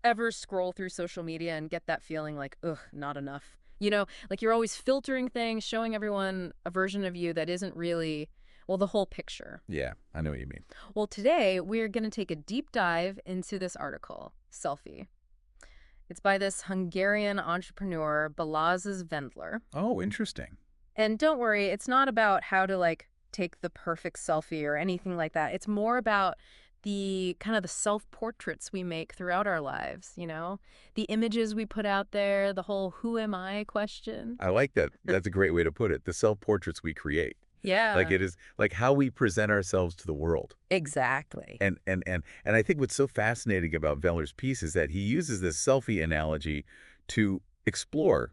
ever scroll through social media and get that feeling like, ugh, not enough? Like you're always filtering things, showing everyone a version of you that isn't really, well, the whole picture. Yeah, I know what you mean. Well, today we're going to take a deep dive into this article, Selfie. It's by this Hungarian entrepreneur, Balázs Vendler. Oh, interesting. And don't worry, it's not about how to like take the perfect selfie or anything like that. It's more about the kind of the self-portraits we make throughout our lives, the images we put out there, the whole who am I question. I like that. That's a great way to put it. The self-portraits we create. Like Yeah, it is like how we present ourselves to the world. exactly. And I think what's so fascinating about Veller's piece is that he uses this selfie analogy to explore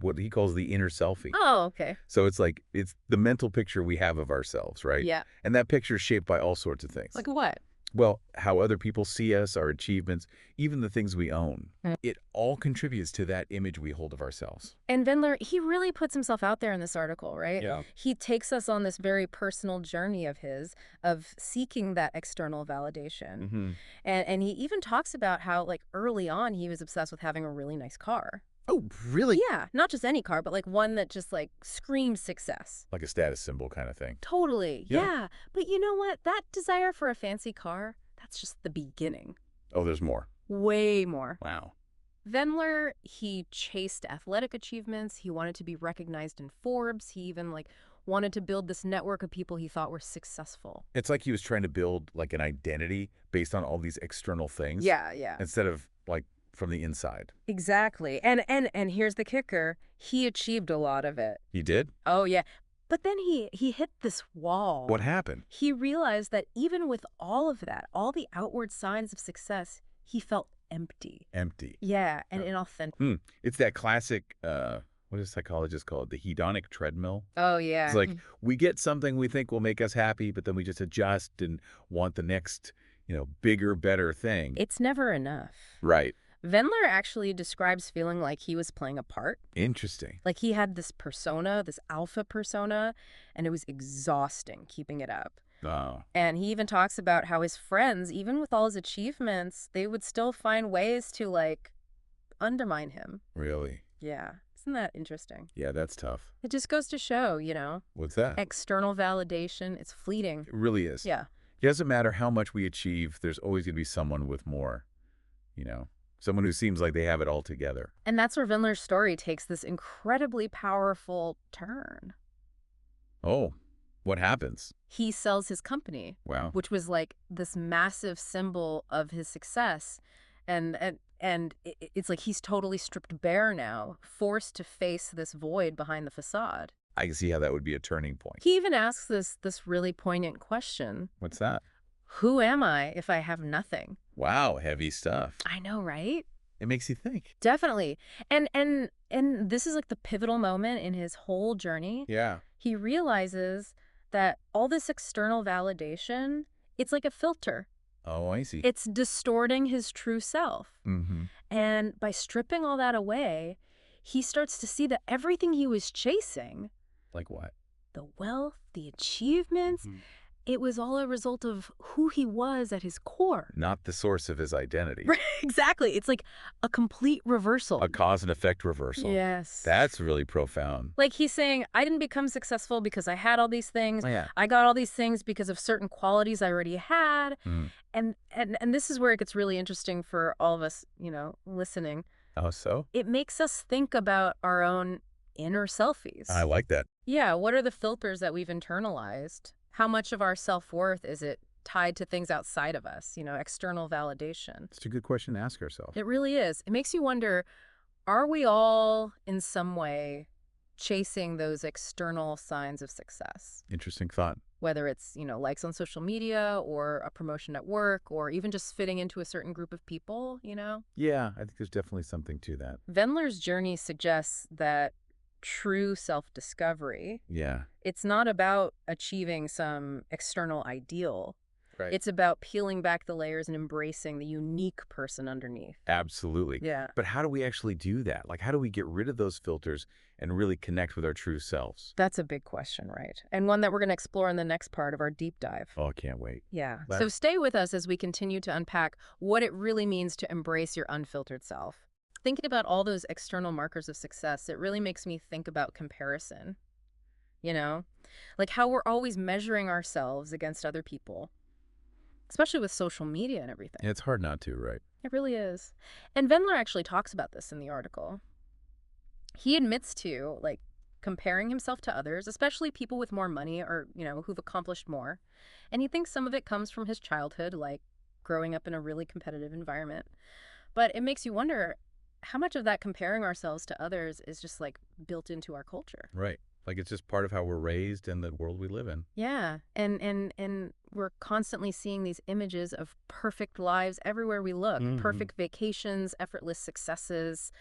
what he calls the inner selfie. Oh, okay. So it's like it's the mental picture we have of ourselves, right? Yeah. And that picture is shaped by all sorts of things. Like what? Well, how other people see us, our achievements, even the things we own. Mm. It all contributes to that image we hold of ourselves. And Vendler, he really puts himself out there in this article, right? Yeah. He takes us on this very personal journey of his, of seeking that external validation. Mm-hmm. And he even talks about how, like, early on, he was obsessed with having a really nice car. Oh, really? Yeah, not just any car, but like one that just like screams success. Like a status symbol kind of thing. Totally, Yeah. yeah. But you know what? That desire for a fancy car, that's just the beginning. Oh, there's more. Way more. Wow. Vendler, he chased athletic achievements. He wanted to be recognized in Forbes. He even like wanted to build this network of people he thought were successful. It's like he was trying to build like an identity based on all these external things. Yeah, yeah. Instead of like from the inside. Exactly. And here's the kicker. He achieved a lot of it. He did? Oh, yeah. But then he hit this wall. What happened? He realized that even with all of that, all the outward signs of success, he felt empty. Empty. Yeah, and inauthentic. It's that classic, what do psychologists call it? The hedonic treadmill. Oh, yeah. It's like we get something we think will make us happy, but then we just adjust and want the next, bigger, better thing. It's never enough. Right. Vendler actually describes feeling like he was playing a part. Interesting. Like he had this persona, this alpha persona, and it was exhausting keeping it up. Oh. And he even talks about how his friends, even with all his achievements, they would still find ways to, like, undermine him. Really? Yeah. Isn't that interesting? Yeah, that's tough. It just goes to show, What's that? external validation, it's fleeting. It really is. Yeah. It doesn't matter how much we achieve, there's always going to be someone with more, someone who seems like they have it all together. And that's where Vendler's story takes this incredibly powerful turn. Oh, what happens? He sells his company, Wow. which was like this massive symbol of his success. And it's like he's totally stripped bare now, forced to face this void behind the facade. I can see how that would be a turning point. He even asks this really poignant question. What's that? Who am I if I have nothing? Wow, heavy stuff. I know, right? It makes you think. Definitely. And this is like the pivotal moment in his whole journey. Yeah. He realizes that all this external validation, it's like a filter. Oh, I see. It's distorting his true self. Mm-hmm. And by stripping all that away, he starts to see that everything he was chasing, Like what? the wealth, the achievements, it was all a result of who he was at his core. Not the source of his identity. Right, exactly. It's like a complete reversal. A cause and effect reversal. Yes. That's really profound. Like he's saying, I didn't become successful because I had all these things. Yeah. I got all these things because of certain qualities I already had. Mm. And this is where it gets really interesting for all of us, listening. Oh, so? It makes us think about our own inner selfies. I like that. Yeah, what are the filters that we've internalized? How much of our self-worth is it tied to things outside of us, external validation? It's a good question to ask ourselves. It really is. It makes you wonder, are we all in some way chasing those external signs of success? Interesting thought. Whether it's, likes on social media or a promotion at work or even just fitting into a certain group of people, Yeah, I think there's definitely something to that. Vendler's journey suggests that true self-discovery, Yeah. it's not about achieving some external ideal. Right. It's about peeling back the layers and embracing the unique person underneath. Absolutely. Yeah. But how do we actually do that? Like, how do we get rid of those filters and really connect with our true selves? That's a big question, right? And one that we're going to explore in the next part of our deep dive. Oh, I can't wait. Yeah. So That, stay with us as we continue to unpack what it really means to embrace your unfiltered self. Thinking about all those external markers of success, it really makes me think about comparison, you know? Like how we're always measuring ourselves against other people, especially with social media and everything. it's hard not to, right? It really is. And Vendler actually talks about this in the article. He admits to, like, comparing himself to others, especially people with more money or, who've accomplished more. And he thinks some of it comes from his childhood, like growing up in a really competitive environment. But it makes you wonder how much of that comparing ourselves to others is just like built into our culture. Right. Like it's just part of how we're raised and the world we live in. Yeah, and we're constantly seeing these images of perfect lives everywhere we look. Hmm. Perfect vacations, effortless successes.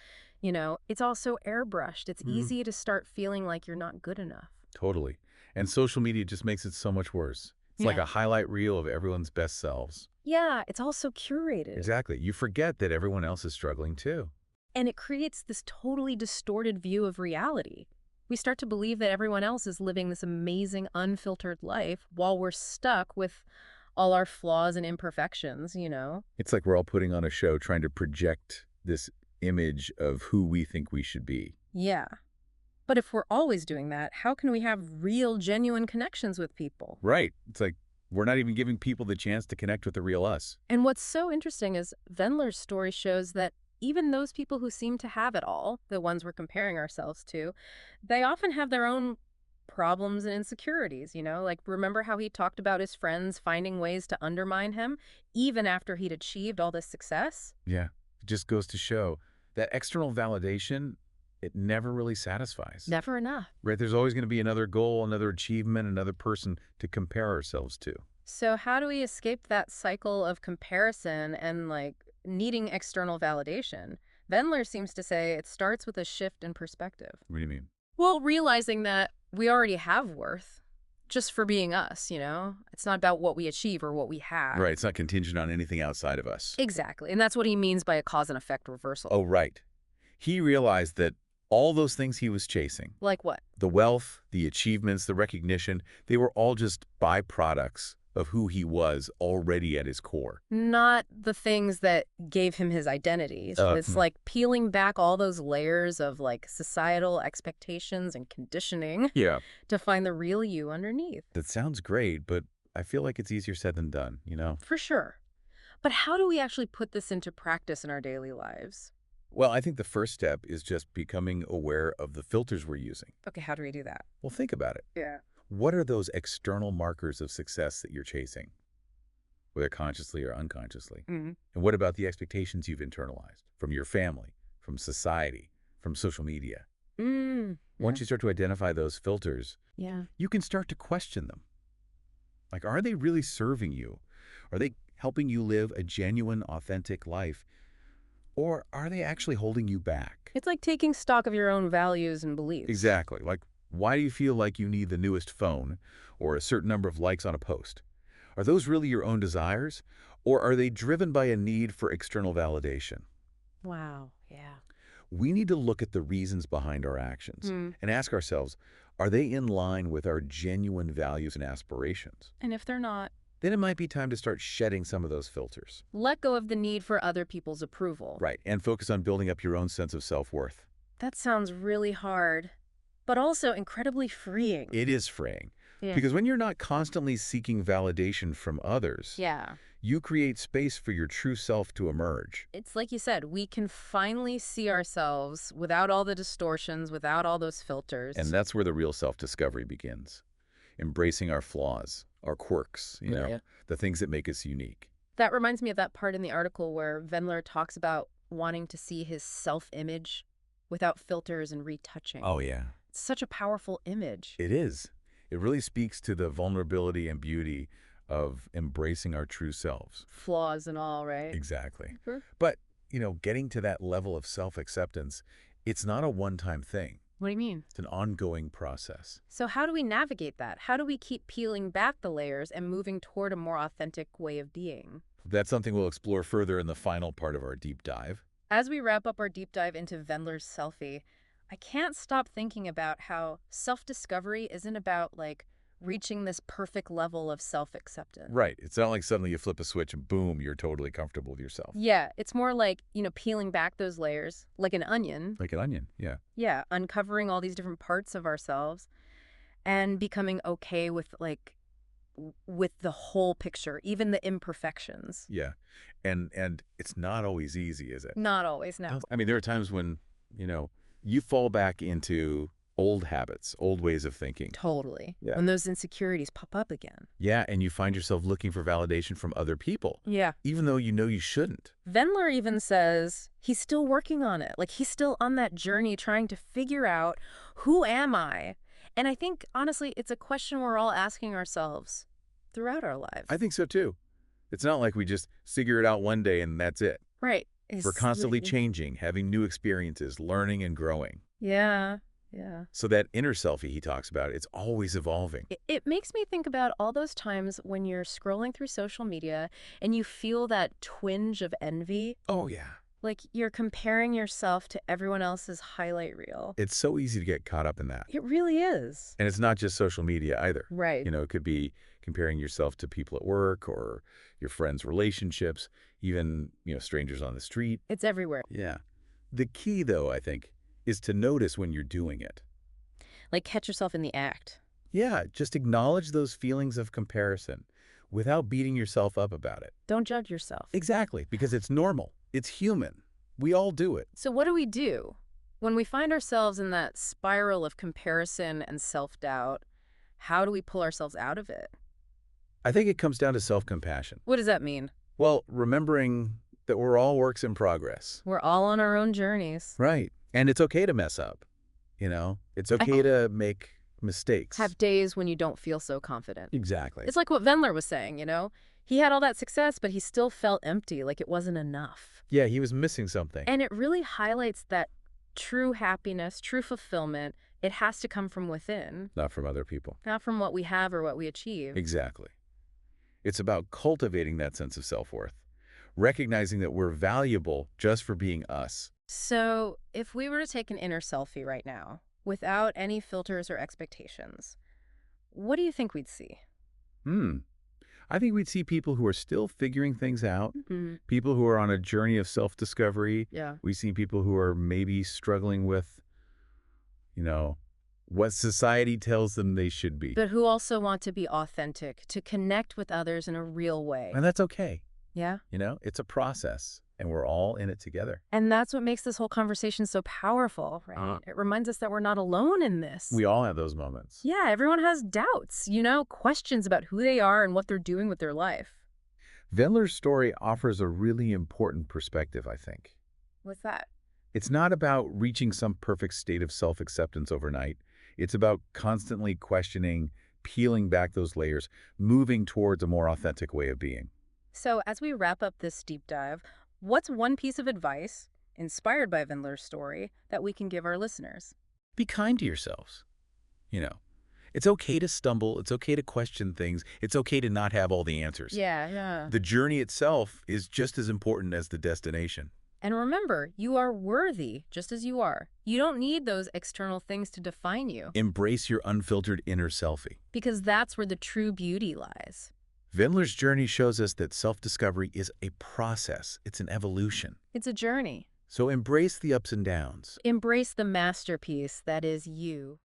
It's all so airbrushed. It's Hmm. easy to start feeling like you're not good enough. Totally. And social media just makes it so much worse. It's like Yeah. a highlight reel of everyone's best selves. Yeah, it's all so curated. Exactly. You forget that everyone else is struggling too. And it creates this totally distorted view of reality. We start to believe that everyone else is living this amazing, unfiltered life while we're stuck with all our flaws and imperfections. It's like we're all putting on a show trying to project this image of who we think we should be. Yeah. But if we're always doing that, how can we have real, genuine connections with people? Right. It's like we're not even giving people the chance to connect with the real us. And what's so interesting is Wendler's story shows that even those people who seem to have it all, the ones we're comparing ourselves to, they often have their own problems and insecurities. Like, remember how he talked about his friends finding ways to undermine him, even after he'd achieved all this success? Yeah. It just goes to show that external validation, it never really satisfies. Never enough. Right? There's always going to be another goal, another achievement, another person to compare ourselves to. So how do we escape that cycle of comparison and like needing external validation? Wendler seems to say it starts with a shift in perspective. What do you mean? Well, realizing that we already have worth just for being us. It's not about what we achieve or what we have. Right. It's not contingent on anything outside of us. Exactly. And that's what he means by a cause and effect reversal. Oh, right. He realized that all those things he was chasing, Like what? the wealth, the achievements, the recognition, they were all just byproducts of who he was already at his core. Not the things that gave him his identities. It's like peeling back all those layers of like societal expectations and conditioning Yeah. to find the real you underneath. That sounds great, but I feel like it's easier said than done, you know? For sure. But how do we actually put this into practice in our daily lives? Well, I think the first step is just becoming aware of the filters we're using. Okay, how do we do that? Well, think about it. Yeah. What are those external markers of success that you're chasing, whether consciously or unconsciously? Hmm. And what about the expectations you've internalized from your family, from society, from social media? Mm. Once you start to identify those filters, Yeah. you can start to question them. Like, are they really serving you? Are they helping you live a genuine, authentic life? Or are they actually holding you back? It's like taking stock of your own values and beliefs. Exactly. Like, why do you feel like you need the newest phone or a certain number of likes on a post? Are those really your own desires? Or are they driven by a need for external validation? Wow. Yeah. We need to look at the reasons behind our actions Hmm. and ask ourselves, are they in line with our genuine values and aspirations? And if they're not, Then it might be time to start shedding some of those filters. let go of the need for other people's approval. Right, and focus on building up your own sense of self-worth. That sounds really hard, but also incredibly freeing. It is freeing. Yeah. Because when you're not constantly seeking validation from others, Yeah. you create space for your true self to emerge. It's like you said, we can finally see ourselves without all the distortions, without all those filters. And that's where the real self-discovery begins. Embracing our flaws, our quirks, Yeah. the things that make us unique. That reminds me of that part in the article where Wendler talks about wanting to see his self-image without filters and retouching. Oh, yeah. It's such a powerful image. It is. It really speaks to the vulnerability and beauty of embracing our true selves. Flaws and all, right? Exactly. Sure. But, getting to that level of self-acceptance, it's not a one-time thing. What do you mean? It's an ongoing process. So how do we navigate that? How do we keep peeling back the layers and moving toward a more authentic way of being? That's something we'll explore further in the final part of our deep dive. As we wrap up our deep dive into Wendler's Selfie, I can't stop thinking about how self-discovery isn't about, like, reaching this perfect level of self-acceptance. Right. It's not like suddenly you flip a switch and boom, you're totally comfortable with yourself. Yeah, it's more like, peeling back those layers, like an onion. Like an onion, yeah. Yeah, uncovering all these different parts of ourselves and becoming okay with, like, with the whole picture, even the imperfections. Yeah. And it's not always easy, is it? Not always, no. I mean, there are times when, you fall back into old habits, old ways of thinking. Totally. Yeah. When those insecurities pop up again. Yeah, and you find yourself looking for validation from other people, Yeah. even though you know you shouldn't. Wendler even says he's still working on it. Like, he's still on that journey trying to figure out, who am I? And I think, honestly, it's a question we're all asking ourselves throughout our lives. I think so, too. It's not like we just figure it out one day and that's it. Right. We're constantly changing, having new experiences, learning and growing. Yeah. Yeah. So that inner selfie he talks about, it's always evolving. It makes me think about all those times when you're scrolling through social media and you feel that twinge of envy. Oh, yeah. Like you're comparing yourself to everyone else's highlight reel. It's so easy to get caught up in that. It really is. And it's not just social media either. Right. It could be comparing yourself to people at work or your friends' relationships, even, strangers on the street. It's everywhere. Yeah. The key, though, I think, is to notice when you're doing it. Like catch yourself in the act. Yeah, just acknowledge those feelings of comparison without beating yourself up about it. Don't judge yourself. Exactly, because it's normal. It's human. We all do it. So what do we do when we find ourselves in that spiral of comparison and self-doubt? How do we pull ourselves out of it? I think it comes down to self-compassion. What does that mean? Well, remembering that we're all works in progress. We're all on our own journeys. Right. And it's okay to mess up. It's okay to make mistakes. Have days when you don't feel so confident. Exactly. It's like what Wendler was saying, He had all that success, but he still felt empty, like it wasn't enough. Yeah, he was missing something. And it really highlights that true happiness, true fulfillment, it has to come from within. Not from other people. Not from what we have or what we achieve. Exactly. It's about cultivating that sense of self-worth, recognizing that we're valuable just for being us. So, if we were to take an inner selfie right now, without any filters or expectations, what do you think we'd see? I think we'd see people who are still figuring things out, people who are on a journey of self-discovery. Yeah. We see people who are maybe struggling with, what society tells them they should be. But who also want to be authentic, to connect with others in a real way. And that's okay. Yeah. It's a process, and we're all in it together. And that's what makes this whole conversation so powerful, right? It reminds us that we're not alone in this. We all have those moments. Yeah, everyone has doubts, questions about who they are and what they're doing with their life. Wendler's story offers a really important perspective, I think. What's that? It's not about reaching some perfect state of self-acceptance overnight. It's about constantly questioning, peeling back those layers, moving towards a more authentic way of being. So as we wrap up this deep dive, what's one piece of advice, inspired by Wendler's story, that we can give our listeners? Be kind to yourselves. It's okay to stumble. It's okay to question things. It's okay to not have all the answers. Yeah. The journey itself is just as important as the destination. And remember, you are worthy just as you are. You don't need those external things to define you. Embrace your unfiltered inner selfie. Because that's where the true beauty lies. Wendler's journey shows us that self-discovery is a process. It's an evolution. It's a journey. So embrace the ups and downs. Embrace the masterpiece that is you.